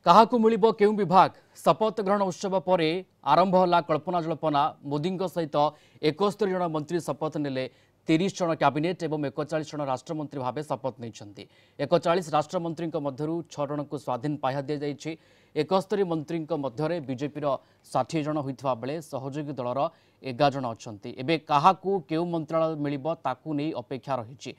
काहाकू मिलिबो केउ विभाग शपथ ग्रहण उत्सव पर आरंभ होला कल्पना जल्पना मोदी सहित 71 जन मंत्री शपथ नेले 30 जन कैबिनेट एवं 41 जन राष्ट्रमंत्री भाव शपथ नहीं 41 राष्ट्रमंत्री मध्य 6 जन को स्वाधीन पाह्या दि जाइए 71 मंत्री मध्य बीजेपी 60 जन होता बेले सहयोगी दलर 11 जन अच्छा एवं क्या केउ मंत्रालय मिलिबो ताकू नहीं अपेक्षा रही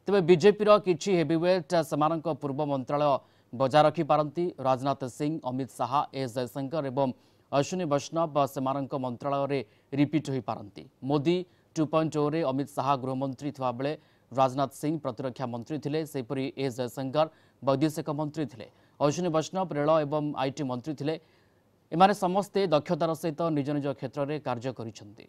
तेज बीजेपी किछि हेवीवेट सेमानक पूर्व मंत्रालय बजाय रखिपारती राजनाथ सिंह अमित शाह एस जयशंकर एवं अश्विनी वैष्णव सेमानक मंत्रालय रिपीट हो पारती मोदी 2.0 रे अमित शाह गृहमंत्री थिबा बेले राजनाथ सिंह प्रतिरक्षा मंत्री थिले सेपरी एस जयशंकर वैदेशिक मंत्री थिले अश्विनी वैष्णव रेल एवं आईटी मंत्री थिले एमाने समस्ते दक्षतार सहित निज निज क्षेत्र में कार्य करिसेंती।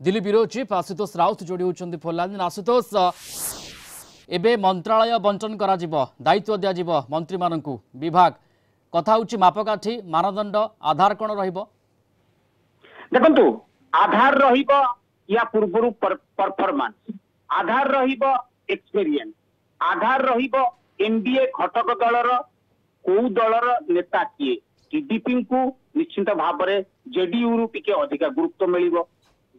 दिल्ली ब्यूरो चीफ आशुतोष राउत जोड़ी होती फोन आशुतोष एबे मंत्रालय बंटन करा जिवो दायित्व दिया जिवो मंत्री मानकु विभाग कथा होची मापकाठी मानदंड आधार कोन रहिबो देखंतु आधार रहिबो या पूर्वरु परफॉर्मेंस आधार रहिबो एक्सपीरियंस आधार रहिबो एनडीए घटक दलर को दलर नेता किए टीडीपी को निश्चित भाव में जेडीयू रु टिके अधिक गुरुत्व मिलिबो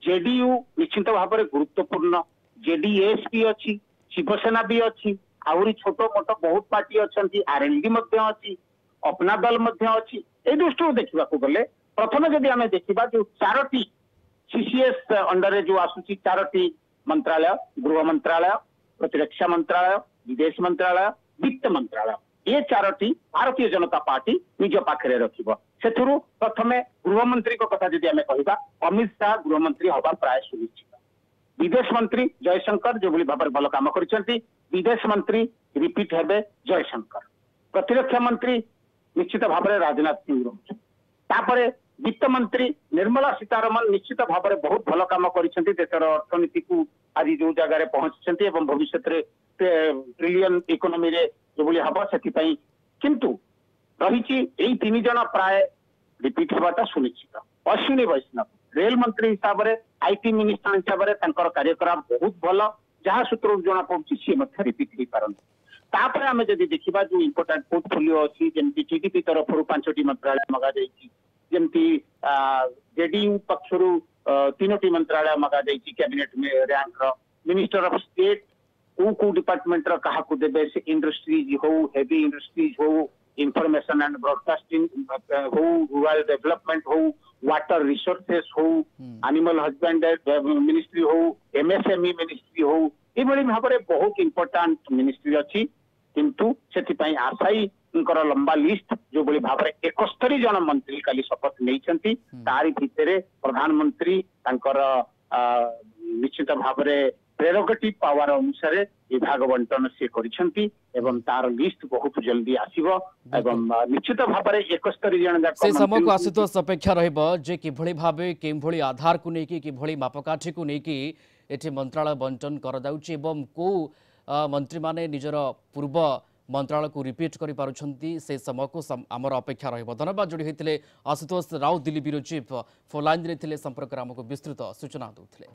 जेडीयू निश्चित भाव में गुरुत्वपूर्ण जेडीएस भी अच्छी शिवसेना भी अच्छी आहरी छोट मोट बहुत पार्टी अच्छी आरएलडी अच्छी अपना दल अच्छी ए दृष्टि देखा गले प्रथम जदि आम देखा जो 4टी सीसीएस अंडर जो आसूची 4टी मंत्रालय गृह मंत्रालय प्रतिरक्षा मंत्रालय विदेश मंत्रालय वित्त मंत्रालय ये 4टी भारतीय जनता पार्टी निज पाखे रखिब से प्रथम गृहमंत्री कथा जदि आम कह अमित शाह गृहमंत्री हवा प्राय सुनिश्चित विदेश मंत्री जयशंकर जो भाव में भल कम कर विदेश मंत्री रिपीट हेबे जयशंकर प्रतिरक्षा मंत्री निश्चित भाव में राजनाथ सिंह रोचे वित्त मंत्री निर्मला सीतारमण निश्चित भाव में बहुत भल कम कर देशर अर्थनीति को आज जो जगह पहुंची भविष्य ट्रिलियन इकोनॉमी रे जो हम से किंतु रही 3 जन प्राय रिपीट होगा सुनिश्चित अश्विनी वैष्णव रेल मंत्री हिसाब से आईटी मिनिस्टर हिसाब से कार्यक्रम बहुत भल जहाँ सूत्र जना पड़ी सी रिपीट हो पारती आम जब देखा जो इम्पोर्टाट पोर्टफोलियो अच्छी जमी टीडीपी तरफ 5टी मंत्रालय मगा जमी जेडीयू पक्षर 3टी मंत्रालय मगा कैबिनेट में रैंक मिनिस्टर ऑफ स्टेट को डिपार्टमेंट क्या देवे से इंडस्ट्रीज हो हेवी इंडस्ट्रीज हो इंफॉर्मेशन एंड ब्रॉडकास्टिंग हो रूरल डेवलपमेंट हो वाटर रिसोर्सेस हो एनिमल हस्बैंडरी मिनिस्ट्री हो एमएसएमई मिनिस्ट्री हो ये भाव में बहुत इंपोर्टाट मिनिस्ट्री अच्छी किंतु से आशायी लंबा लिस्ट जो भाव में 71 जन मंत्री काली शपथ नहीं तारी भितर प्रधानमंत्री निश्चित भाव में प्रेरोगेटिव पावर अनुसार विभाग बंटन से करिसेंती एवं तार लिस्ट बहुत जल्दी आसीबो एवं निश्चित भाव में 71 जन जाक से समय को आशुतोष अपेक्षा रहइबो जे किभଳି भाबे किभଳି आधार को नेकी किभଳି मापकाठी को नेकी एठी मंत्रालय बंटन कर जाउची एवं को मंत्री माने निजर पूर्व मंत्रालय को रिपीट करि पारुछंती से समय को आमर अपेक्षा रहइबो। धन्यवाद जोड़ी होइतिले Ashutosh Raut Delhi bureau chief phone line रे थिले संपर्क हमको विस्तृत सूचना दउथिले।